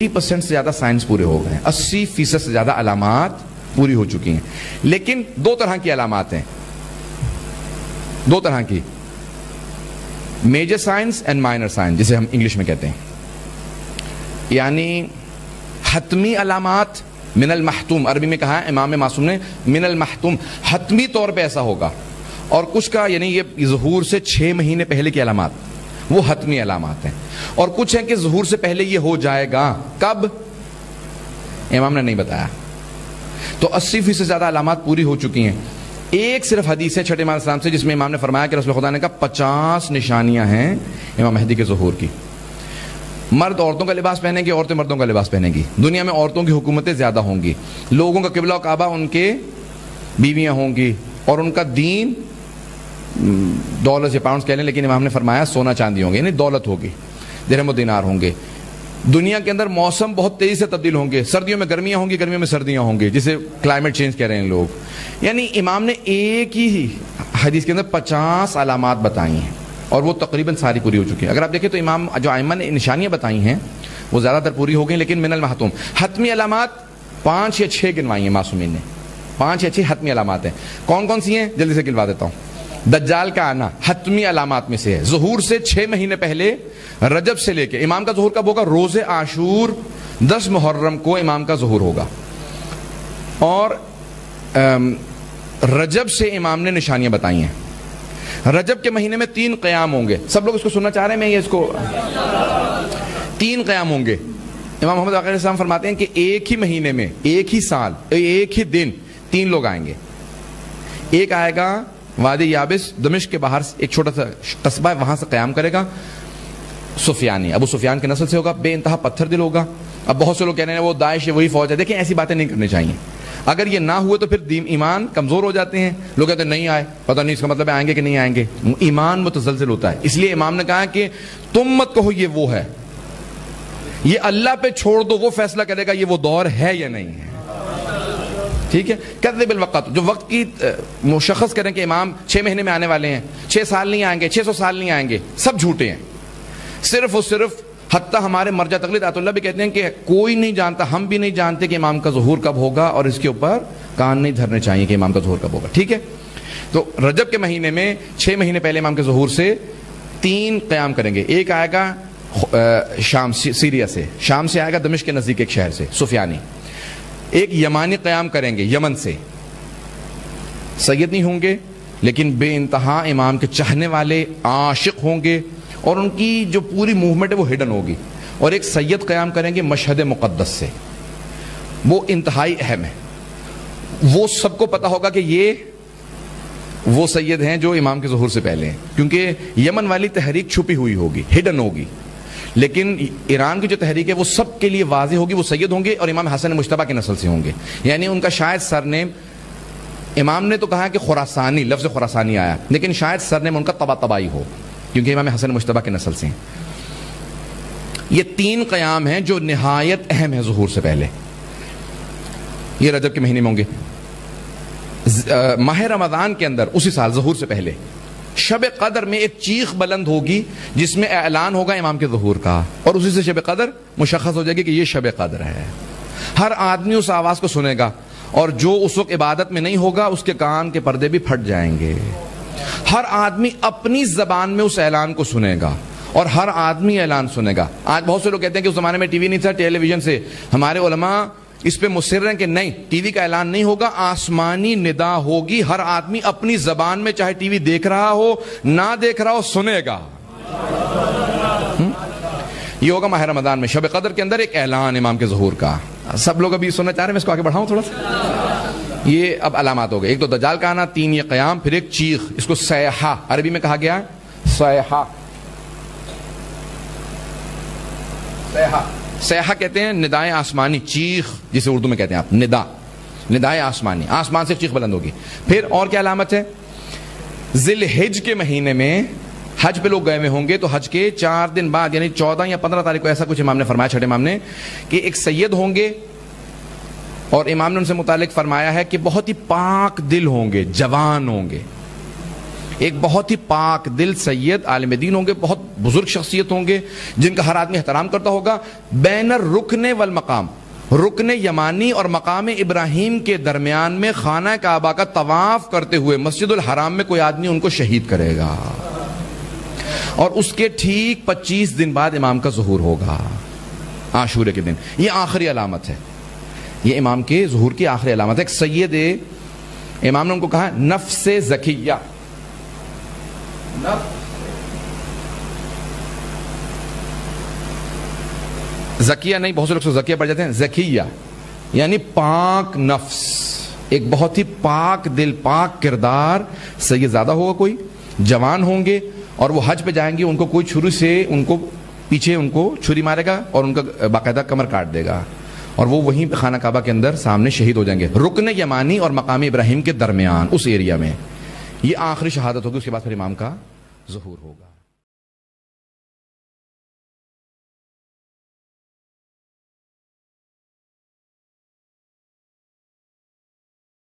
80% سے زیادہ سائنس پورے ہو گئے ہیں, 80% سے زیادہ علامات پوری ہو چکی ہیں. لیکن دو طرح کی علامات ہیں, دو طرح کی, major science and minor science جسے ہم انگلش میں کہتے ہیں. یعنی حتمی علامات من المحتوم, عربی میں کہا ہے امام معصوم نے من المحتوم, حتمی طور پہ ایسا ہوگا. اور کچھ کا یعنی یہ ظہور سے 6 مہینے پہلے کی علامات, وہ حتمی علامات ہیں. اور کچھ ہیں کہ ظہور سے پہلے یہ ہو جائے گا, کب امام نے نہیں بتایا. تو 80% سے زیادہ علامات پوری ہو چکی ہیں. ایک صرف حدیث ہے چھٹے امام السلام سے جس میں امام نے فرمایا کہ رسول خدا نے کہا 50 نشانیاں ہیں امام مہدی کے ظہور کی. مرد عورتوں کا لباس پہنیں گے, عورتیں مردوں کا لباس پہنیں گی. دنیا میں عورتوں کی حکومتیں زیادہ ہوں گی, لوگوں کا قبلہ و کعبہ ان کے بیویاں ہوں گی, اور ان کا دین ڈالرز یا پاؤنڈز کہہ لیں, لیکن امام نے فرمایا سونا چاندی ہوں گے, یعنی دولت ہوگی, درہم و دینار ہوں گے. دنیا کے اندر موسم بہت تیزی سے تبدیل ہوں گے, سردیوں میں گرمیاں ہوں گی, گرمیوں میں سردیاں ہوں گی, جسے کلائمیٹ چینج کہہ رہے ہیں لوگ. یعنی امام نے ایک ہی حدیث کے اندر 50 علامات بتائی ہیں, اور وہ تقریباً ساری پوری ہو چکی ہیں. اگر آپ دیکھیں تو امام جو ائمہ نے نشانیاں بتائی ہیں وہ زیادہ تر پوری ہو گئی, لیکن من المحتوم حتمی علامات 5 یا 6 گنوائی ہیں معصومین نے. 5 یا 6 حتمی علامات ہیں. کون کون سی ہیں جلدی سے گنوا دیتا ہوں. دجال کا آنا حتمی علامات میں سے ہے. ظہور سے 6 مہینے پہلے رجب سے لے کے, امام کا ظہور کب ہوگا؟ روز عاشور 10 محرم کو امام کا ظہور ہوگا. اور رجب سے امام نے نشانیاں بتائی ہیں. رجب کے مہینے میں 3 قیام ہوں گے. سب لوگ اس کو سننا چاہ رہے ہیں, میں یہ اس کو 3 قیام ہوں گے. امام محمد باقر علیہ السلام فرماتے ہیں کہ ایک ہی مہینے میں, ایک ہی سال, ایک ہی دن 3 لوگ آئیں گے. ایک آئے گا وادی یابس دمشق کے باہر ایک چھوٹا سا قصبہ ہے, وہاں سے قیام کرے گا. سفیانی, ابو سفیان کی نسل سے ہوگا, بے انتہا پتھر دل ہوگا. اب بہت سے لوگ کہہ رہے ہیں وہ داعش ہے, وہی فوج ہے. دیکھیں ایسی باتیں نہیں کرنی چاہیے. اگر یہ نہ ہوئے تو پھر ایمان کمزور ہو جاتے ہیں. لوگ کہتے ہیں نہیں آئے, پتہ نہیں اس کا مطلب ہے آئیں گے کہ نہیں آئیں گے. ایمان متزلزل ہوتا ہے. اس لیے امام نے کہا کہ تم مت کہو یہ وہ ہے, یہ اللہ پہ چھوڑ دو, وہ فیصلہ کرے گا یہ وہ دور ہے یا نہیں ہے. ٹھیک ہے. کذب بالوقت, جو وقت کی مشخص کریں کہ امام 6 مہینے میں آنے والے ہیں, 6 سال نہیں آئیں گے, 600 سال نہیں آئیں گے, سب جھوٹے ہیں. صرف اور صرف حتیٰ ہمارے مرجع تقلید آیت اللہ بھی کہتے ہیں کہ کوئی نہیں جانتا, ہم بھی نہیں جانتے کہ امام کا ظہور کب ہوگا, اور اس کے اوپر کان نہیں دھرنے چاہیے کہ امام کا ظہور کب ہوگا. ٹھیک ہے. تو رجب کے مہینے میں 6 مہینے پہلے امام کے ظہور سے 3 قیام کریں گے. ایک آئے گا شام, سیریا سے, شام سے آئے گا دمشق کے نزدیک ایک شہر سے, سفیانی. ایک یمانی قیام کریں گے, یمن سے. سید نہیں ہوں گے لیکن بے انتہا امام کے چاہنے والے عاشق ہوں گے, اور ان کی جو پوری موومنٹ ہے وہ ہڈن ہوگی. اور ایک سید قیام کریں گے مشہد مقدس سے, وہ انتہائی اہم ہے. وہ سب کو پتا ہوگا کہ یہ وہ سید ہیں جو امام کے ظہور سے پہلے ہیں, کیونکہ یمن والی تحریک چھپی ہوئی ہوگی, ہڈن ہوگی. لیکن ایران کی جو تحریک ہے وہ سب کے لیے واضح ہوگی. وہ سید ہوں گے اور امام حسن مجتبی کی نسل سے ہوں گے. یعنی ان کا شاید سرنیم, امام نے تو کہا کہ خراسانی, لفظ خراسانی آیا, لیکن شاید سرنیم ان کا طباطبائی ہو, کیونکہ امام حسن مجتبی کی نسل سے ہیں. یہ 3 قیام ہیں جو نہایت اہم ہیں ظہور سے پہلے. یہ رجب کے مہینے میں ہوں گے. ماہ رمضان کے اندر اسی سال ظہور سے پہلے شب قدر میں ایک چیخ بلند ہوگی جس میں اعلان ہوگا امام کے ظہور کا, اور اسی سے شب قدر مشخص ہو جائے گی کہ یہ شب قدر ہے. ہر آدمی اس آواز کو سنے گا, اور جو اس وقت عبادت میں نہیں ہوگا اس کے کان کے پردے بھی پھٹ جائیں گے. ہر آدمی اپنی زبان میں اس اعلان کو سنے گا, اور ہر آدمی اعلان سنے گا. آج بہت سے لوگ کہتے ہیں کہ اس زمانے میں ٹی وی نہیں تھا, ٹیلی ویژن سے. ہمارے علماء اس پہ مصر ہیں کہ نہیں, ٹی وی کا اعلان نہیں ہوگا, آسمانی ندا ہوگی. ہر آدمی اپنی زبان میں, چاہے ٹی وی دیکھ رہا ہو نہ دیکھ رہا ہو, سنے گا. یہ ہوگا ماہ رمضان میں, شب قدر کے اندر ایک اعلان امام کے ظہور کا. سب لوگ ابھی سننا چاہ رہے ہیں, میں اس کو آگے بڑھاؤں تھوڑا سا. یہ اب علامات ہو گئے. ایک تو دجال کا آنا, 3 یہ قیام, پھر ایک چیخ, اس کو سیحہ عربی میں کہا گیا, سیحہ. سیحہ, سیحہ کہتے ہیں ندائے آسمانی, چیخ جسے اردو میں کہتے ہیں آپ, ندا, ندائے آسمانی, آسمان سے چیخ بلند ہوگی. پھر اور کیا علامت ہے؟ ذی الحج کے مہینے میں حج پہ لوگ گئے ہوئے ہوں گے, تو حج کے 4 دن بعد یعنی 14 یا 15 تاریخ کو, ایسا کچھ امام نے فرمایا, چھٹے امام نے, کہ ایک سید ہوں گے, اور امام نے ان سے متعلق فرمایا ہے کہ بہت ہی پاک دل ہوں گے, جوان ہوں گے. ایک بہت ہی پاک دل سید عالم دین ہوں گے، بہت بزرگ شخصیت ہوں گے جن کا ہر آدمی احترام کرتا ہوگا. بین الرکن والمقام، رکن یمانی اور مقام ابراہیم کے درمیان میں خانہ کعبہ کا طواف کرتے ہوئے مسجد الحرام میں کوئی آدمی ان کو شہید کرے گا، اور اس کے ٹھیک 25 دن بعد امام کا ظہور ہوگا عاشورے کے دن. یہ آخری علامت ہے، یہ امام کے ظہور کی آخری علامت ہے. ایک سید امام نے ان کو کہا نفس زکیہ، زکیہ نہیں، بہت سے لوگ زکیہ پڑھ جاتے ہیں، زکیہ یعنی پاک نفس، ایک بہت ہی پاک دل پاک کردار سید زیادہ ہوگا. کوئی جوان ہوں گے اور وہ حج پہ جائیں گے، ان کو کوئی چھری سے ان کو پیچھے ان کو چھری مارے گا اور ان کا باقاعدہ کمر کاٹ دے گا، اور وہ وہیں خانہ کعبہ کے اندر سامنے شہید ہو جائیں گے، رکن یمانی اور مقام ابراہیم کے درمیان اس ایریا میں. یہ آخری شہادت ہوگی، اس کے بعد پھر امام کا ظہور ہوگا.